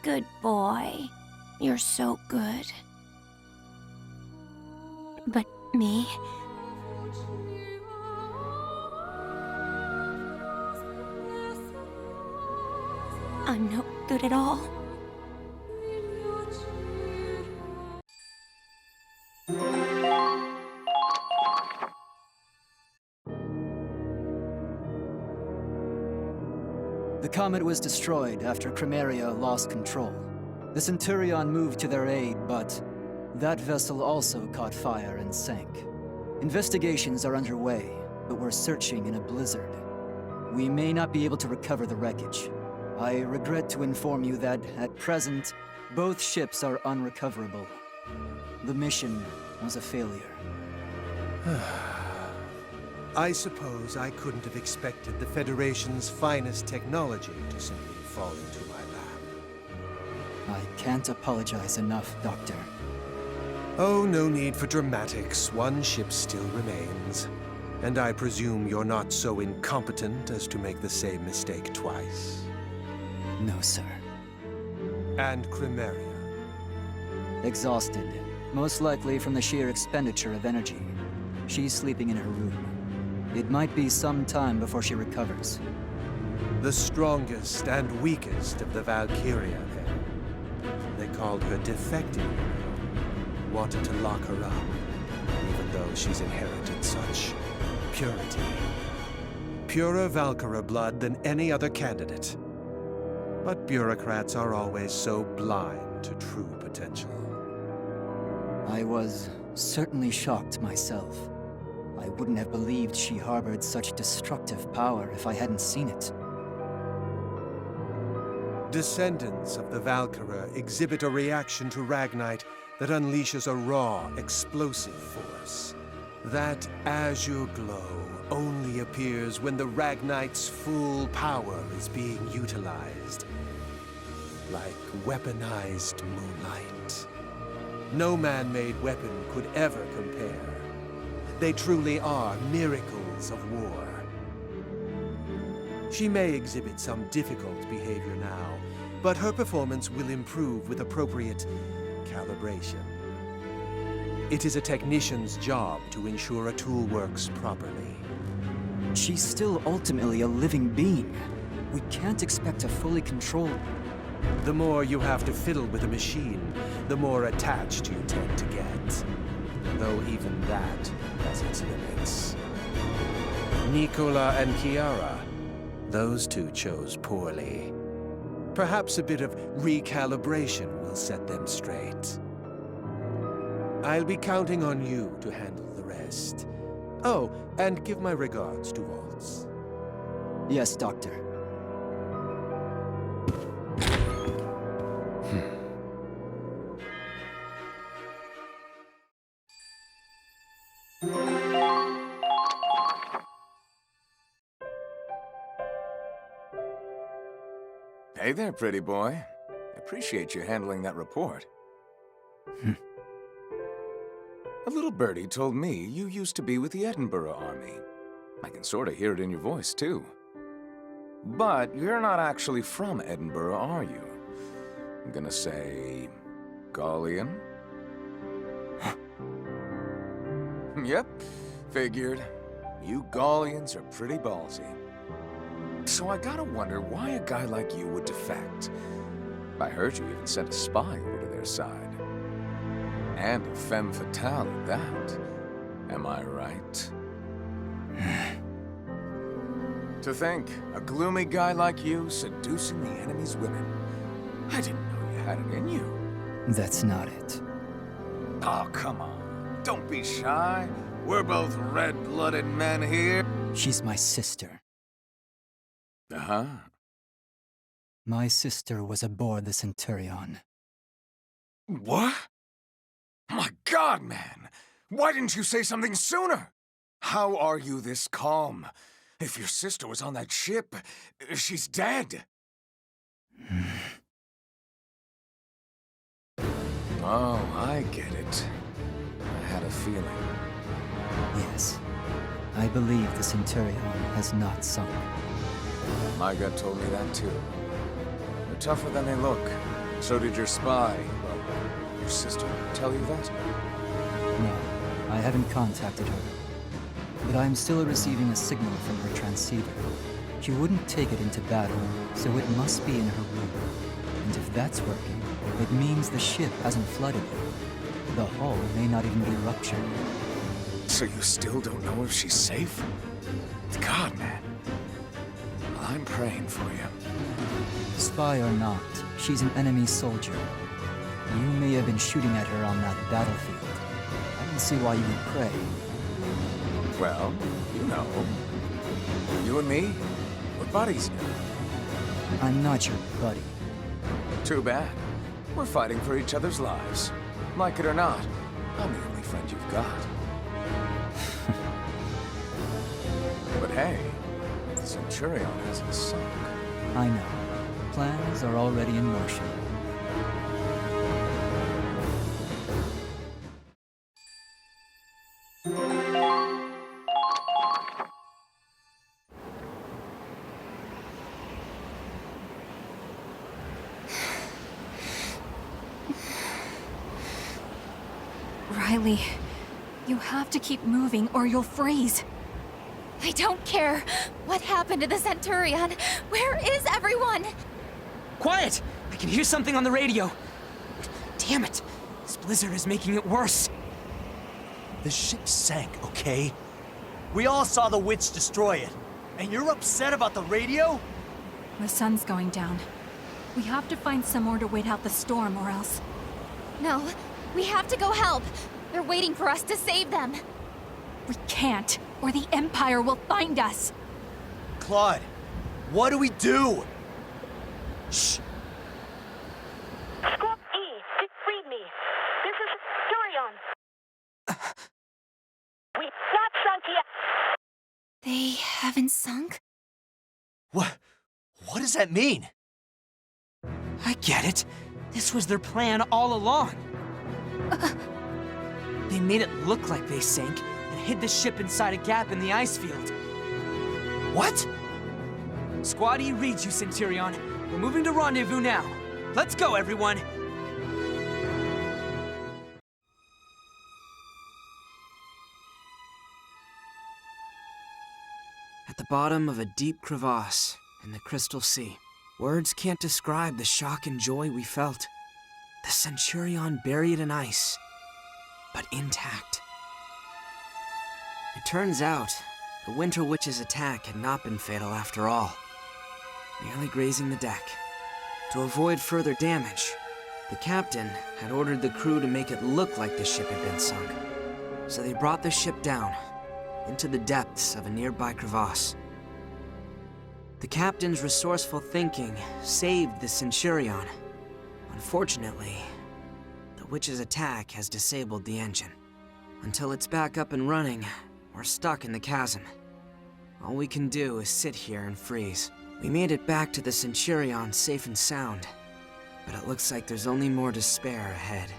Good boy. You're so good. But me? I'm no good at all. The comet was destroyed after Chromaria lost control. The Centurion moved to their aid, but that vessel also caught fire and sank. Investigations are underway, but we're searching in a blizzard. We may not be able to recover the wreckage. I regret to inform you that, at present, both ships are unrecoverable. The mission was a failure. I suppose I couldn't have expected the Federation's finest technology to simply fall into my lap. I can't apologize enough, Doctor. Oh, no need for dramatics. One ship still remains. And I presume you're not so incompetent as to make the same mistake twice. No, sir. And Chromaria? Exhausted. Most likely from the sheer expenditure of energy. She's sleeping in her room. It might be some time before she recovers. The strongest and weakest of the Valkyria, then. They called her defective. Wanted to lock her up, even though she's inherited such purity. Purer Valkyria blood than any other candidate. But bureaucrats are always so blind to true potential. I was certainly shocked myself. I wouldn't have believed she harbored such destructive power if I hadn't seen it. Descendants of the Valkyria exhibit a reaction to Ragnite that unleashes a raw, explosive force. That azure glow only appears when the Ragnite's full power is being utilized. Like weaponized moonlight. No man-made weapon could ever compare. They truly are miracles of war. She may exhibit some difficult behavior now, but her performance will improve with appropriate calibration. It is a technician's job to ensure a tool works properly. She's still ultimately a living being. We can't expect to fully control. The more you have to fiddle with a machine, the more attached you tend to get. Though even that has its limits. Nicola and Chiara, those two chose poorly. Perhaps a bit of recalibration will set them straight. I'll be counting on you to handle the rest. Oh, and give my regards to Waltz. Yes, Doctor. Hey there, pretty boy. Appreciate you handling that report. A little birdie told me you used to be with the Edinburgh Army. I can sort of hear it in your voice, too. But you're not actually from Edinburgh, are you? I'm gonna say... Gallian? Yep, figured. You Gallians are pretty ballsy. So I gotta wonder why a guy like you would defect. I heard you even sent a spy over to their side. And a femme fatale at that. Am I right? To think, a gloomy guy like you seducing the enemy's women. I didn't know you had it in you. That's not it. Oh, come on. Don't be shy. We're both red-blooded men here. She's my sister. Uh-huh. My sister was aboard the Centurion. What? My God, man! Why didn't you say something sooner? How are you this calm? If your sister was on that ship, she's dead. Oh, I get it. I had a a feeling. Yes. I believe the Centurion has not sunk. My gut told me that too. They're tougher than they look. So did your spy. Well, your sister tell you that? No, I haven't contacted her. But I am still receiving a signal from her transceiver. She wouldn't take it into battle, so it must be in her room. And if that's working, it means the ship hasn't flooded it. The hull may not even be ruptured. So you still don't know if she's safe? God, man. Well, I'm praying for you. Spy or not, she's an enemy soldier. You may have been shooting at her on that battlefield. I don't see why you would pray. Well, you know. You and me, we're buddies now. I'm not your buddy. Too bad. We're fighting for each other's lives. Like it or not, I'm the only friend you've got. But hey, the Centurion hasn't sunk. I know. Plans are already in motion. Riley, you have to keep moving or you'll freeze. I don't care. What happened to the Centurion? Where is everyone? Quiet! I can hear something on the radio. Damn it! This blizzard is making it worse. The ship sank, okay? We all saw the witch destroy it. And you're upset about the radio? The sun's going down. We have to find somewhere to wait out the storm or else. No, we have to go help. They're waiting for us to save them. We can't, or the Empire will find us. Claude, what do we do? Shh. Squawk E, read me. This is Centurion. We've not sunk yet. They haven't sunk? What does that mean? I get it. This was their plan all along. They made it look like they sank and hid the ship inside a gap in the ice field. What? Squad E reads you, Centurion. We're moving to rendezvous now. Let's go, everyone! At the bottom of a deep crevasse in the Crystal Sea, words can't describe the shock and joy we felt. The Centurion buried in ice, but intact. It turns out, the Winter Witch's attack had not been fatal after all, merely grazing the deck. To avoid further damage, the captain had ordered the crew to make it look like the ship had been sunk. So they brought the ship down, into the depths of a nearby crevasse. The captain's resourceful thinking saved the Centurion. Unfortunately, the witch's attack has disabled the engine. Until it's back up and running, we're stuck in the chasm. All we can do is sit here and freeze. We made it back to the Centurion safe and sound, but it looks like there's only more despair ahead.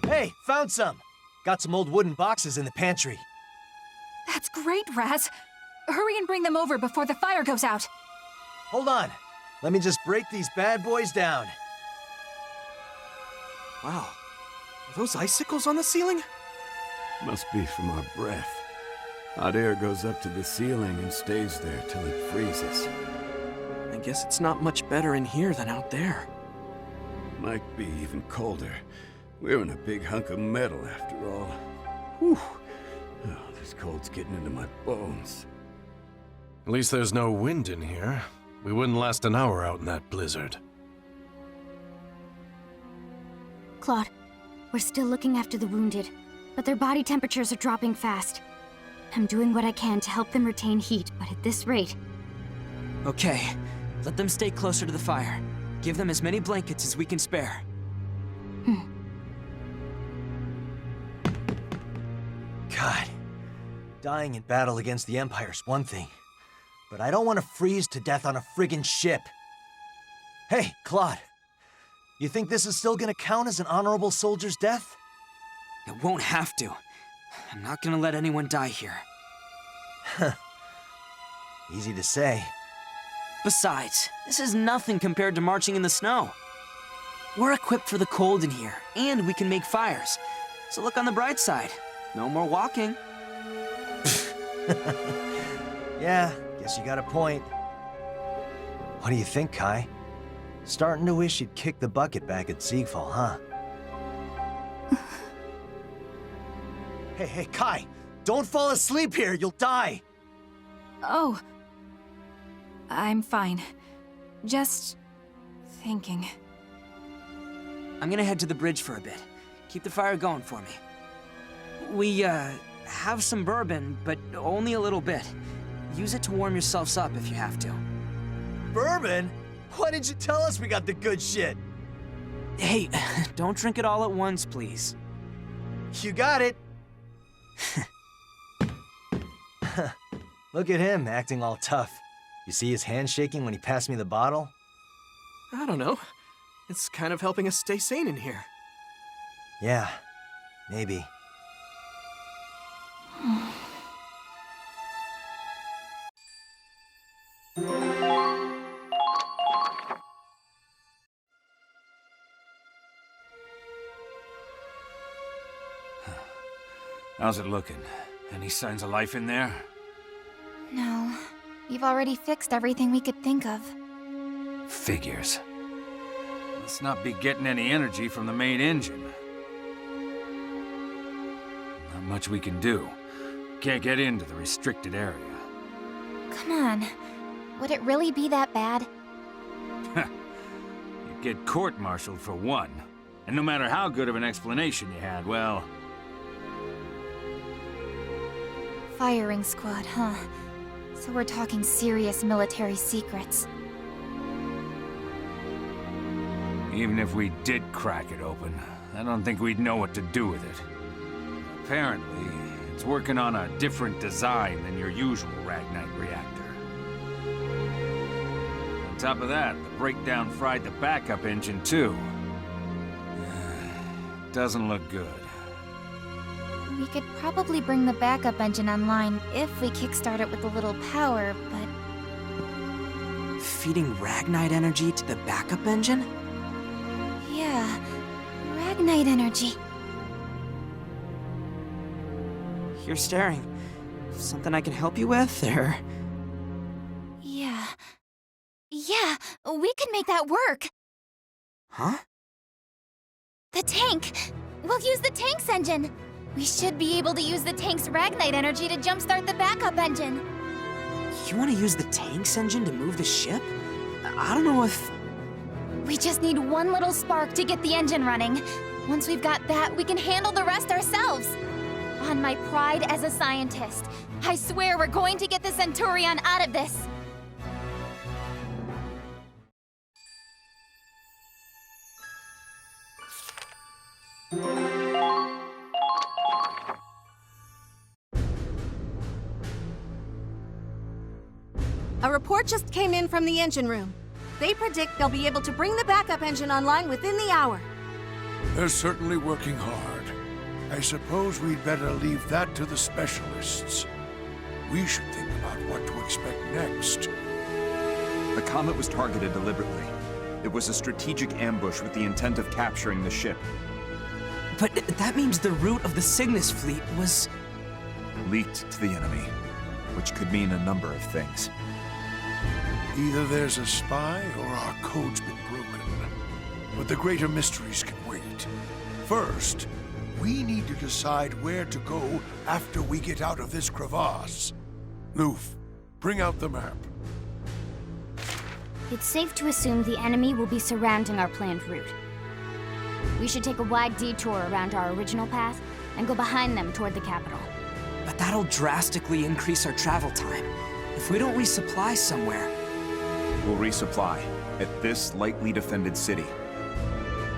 Hey, found some. Got some old wooden boxes in the pantry. That's great, Raz. Hurry and bring them over before the fire goes out. Hold on. Let me just break these bad boys down. Wow. Are those icicles on the ceiling? Must be from our breath. Hot air goes up to the ceiling and stays there till it freezes. I guess it's not much better in here than out there. Might be even colder. We're in a big hunk of metal after all. Whew. Oh, this cold's getting into my bones. At least there's no wind in here. We wouldn't last an hour out in that blizzard. Claude, we're still looking after the wounded, but their body temperatures are dropping fast. I'm doing what I can to help them retain heat, but at this rate... Okay, let them stay closer to the fire. Give them as many blankets as we can spare. God, dying in battle against the Empire's one thing, but I don't want to freeze to death on a friggin' ship. Hey, Claude, you think this is still gonna count as an honorable soldier's death? It won't have to. I'm not gonna let anyone die here. Easy to say. Besides, this is nothing compared to marching in the snow. We're equipped for the cold in here, and we can make fires. So look on the bright side. No more walking. Yeah, guess you got a point. What do you think, Kai? Starting to wish you'd kicked the bucket back at Siegfall, huh? Hey, Kai! Don't fall asleep here, you'll die! Oh. I'm fine. Just thinking. I'm gonna head to the bridge for a bit. Keep the fire going for me. We, have some bourbon, but only a little bit. Use it to warm yourselves up if you have to. Bourbon? Why didn't you tell us we got the good shit? Hey, don't drink it all at once, please. You got it! Look at him, acting all tough. You see his hand shaking when he passed me the bottle? I don't know. It's kind of helping us stay sane in here. Yeah, maybe. How's it looking? Any signs of life in there? No. We've already fixed everything we could think of. Figures. Let's not be getting any energy from the main engine. Not much we can do. Can't get into the restricted area. Come on. Would it really be that bad? You'd get court-martialed for one. And no matter how good of an explanation you had, well... Firing squad, huh? So we're talking serious military secrets. Even if we did crack it open, I don't think we'd know what to do with it. Apparently, it's working on a different design than your usual Ragnite reactor. On top of that, the breakdown fried the backup engine too. Doesn't look good. We could probably bring the backup engine online if we kickstart it with a little power, but... Feeding Ragnite energy to the backup engine? Yeah, Ragnite energy. You're staring. Something I can help you with, or...? Yeah, we can make that work. Huh? The tank! We'll use the tank's engine! We should be able to use the tank's Ragnite energy to jumpstart the backup engine. You want to use the tank's engine to move the ship? I don't know if... We just need one little spark to get the engine running. Once we've got that, we can handle the rest ourselves. On my pride as a scientist, I swear we're going to get the Centurion out of this. A report just came in from the engine room. They predict they'll be able to bring the backup engine online within the hour. They're certainly working hard. I suppose we'd better leave that to the specialists. We should think about what to expect next. The comet was targeted deliberately. It was a strategic ambush with the intent of capturing the ship. But that means the route of the Cygnus fleet was... leaked to the enemy, which could mean a number of things. Either there's a spy or our code's been broken. But the greater mysteries can wait. First, we need to decide where to go after we get out of this crevasse. Loof, bring out the map. It's safe to assume the enemy will be surrounding our planned route. We should take a wide detour around our original path and go behind them toward the capital. But that'll drastically increase our travel time. If we don't resupply somewhere... We'll resupply at this lightly defended city.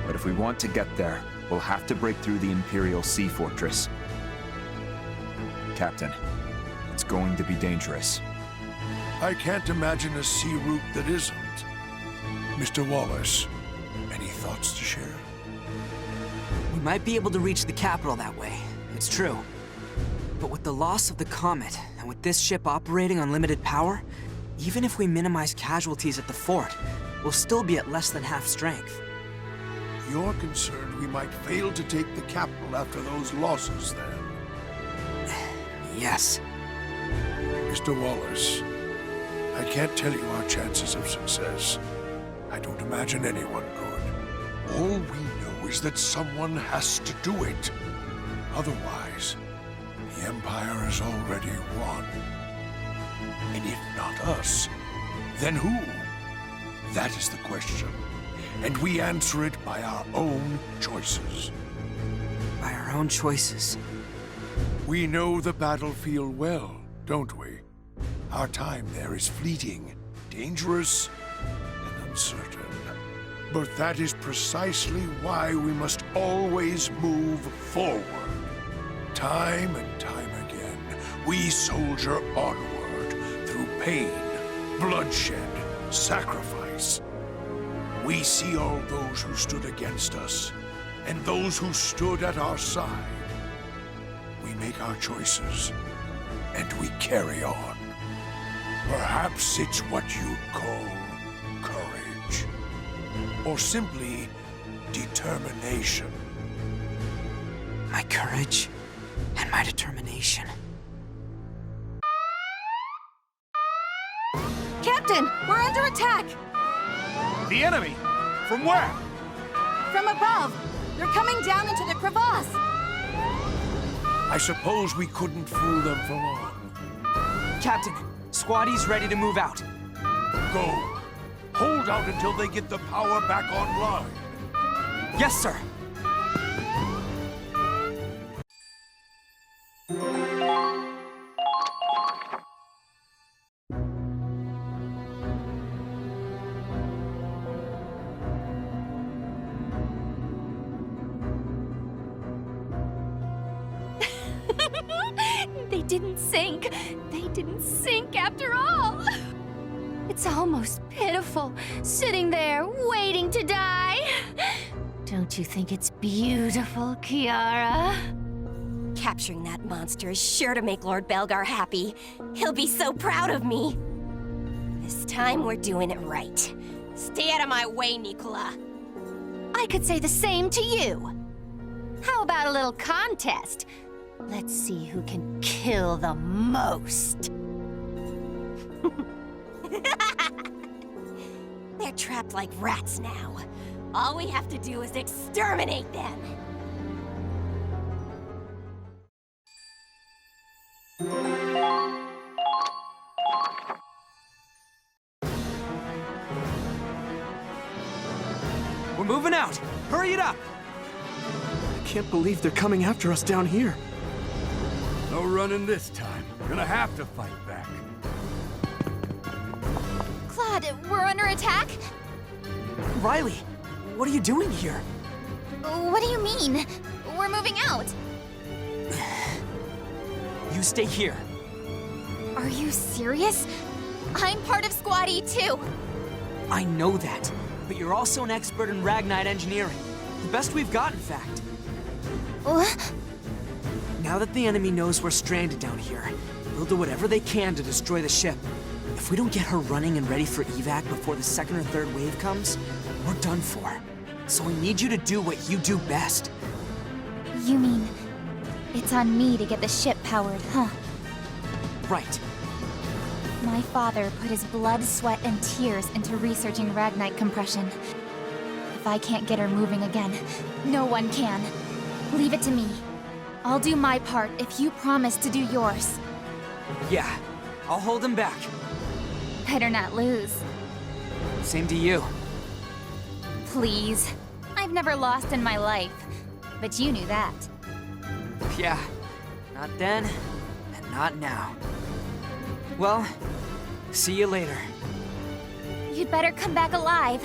But if we want to get there, we'll have to break through the Imperial Sea Fortress. Captain. It's going to be dangerous. I can't imagine a sea route that isn't. Mr. Wallace, any thoughts to share? We might be able to reach the capital that way, it's true. But with the loss of the Comet, and with this ship operating on limited power, even if we minimize casualties at the fort, we'll still be at less than half strength. You're concerned we might fail to take the capital after those losses, then? Yes. Mr. Wallace, I can't tell you our chances of success. I don't imagine anyone could. All we know is that someone has to do it. Otherwise, the Empire has already won. And if not us, then who? That is the question. And we answer it by our own choices. By our own choices? We know the battlefield well, don't we? Our time there is fleeting, dangerous, and uncertain. But that is precisely why we must always move forward. Time and time again, we soldier onward through pain, bloodshed, sacrifice. We see all those who stood against us, and those who stood at our side. We make our choices, and we carry on. Perhaps it's what you'd call courage. Or simply determination. My courage and my determination. Captain, we're under attack! The enemy? From where? From above! They're coming down into the crevasse! I suppose we couldn't fool them for long. Captain, Squattie's ready to move out. Go. Hold out until they get the power back online. Yes, sir. They didn't sink. They didn't sink after all. It's almost pitiful, sitting there waiting to die. Don't you think it's beautiful, Kiara? Capturing that monster is sure to make Lord Belgar happy. He'll be so proud of me. This time we're doing it right. Stay out of my way, Nicola. I could say the same to you. How about a little contest? Let's see who can kill the most. They're trapped like rats now. All we have to do is exterminate them. We're moving out! Hurry it up! I can't believe they're coming after us down here. No running this time. Gonna have to fight back. Claude, we're under attack? Riley, what are you doing here? What do you mean? We're moving out. You stay here. Are you serious? I'm part of Squatty too. I know that, but you're also an expert in Ragnite engineering. The best we've got, in fact. What? Now that the enemy knows we're stranded down here, they'll do whatever they can to destroy the ship. If we don't get her running and ready for evac before the second or third wave comes, we're done for. So I need you to do what you do best. You mean it's on me to get the ship powered, huh? Right. My father put his blood, sweat, and tears into researching Ragnite compression. If I can't get her moving again, no one can. Leave it to me. I'll do my part if you promise to do yours. Yeah, I'll hold him back. Better not lose. Same to you. Please. I've never lost in my life. But you knew that. Yeah, not then, and not now. Well, see you later. You'd better come back alive.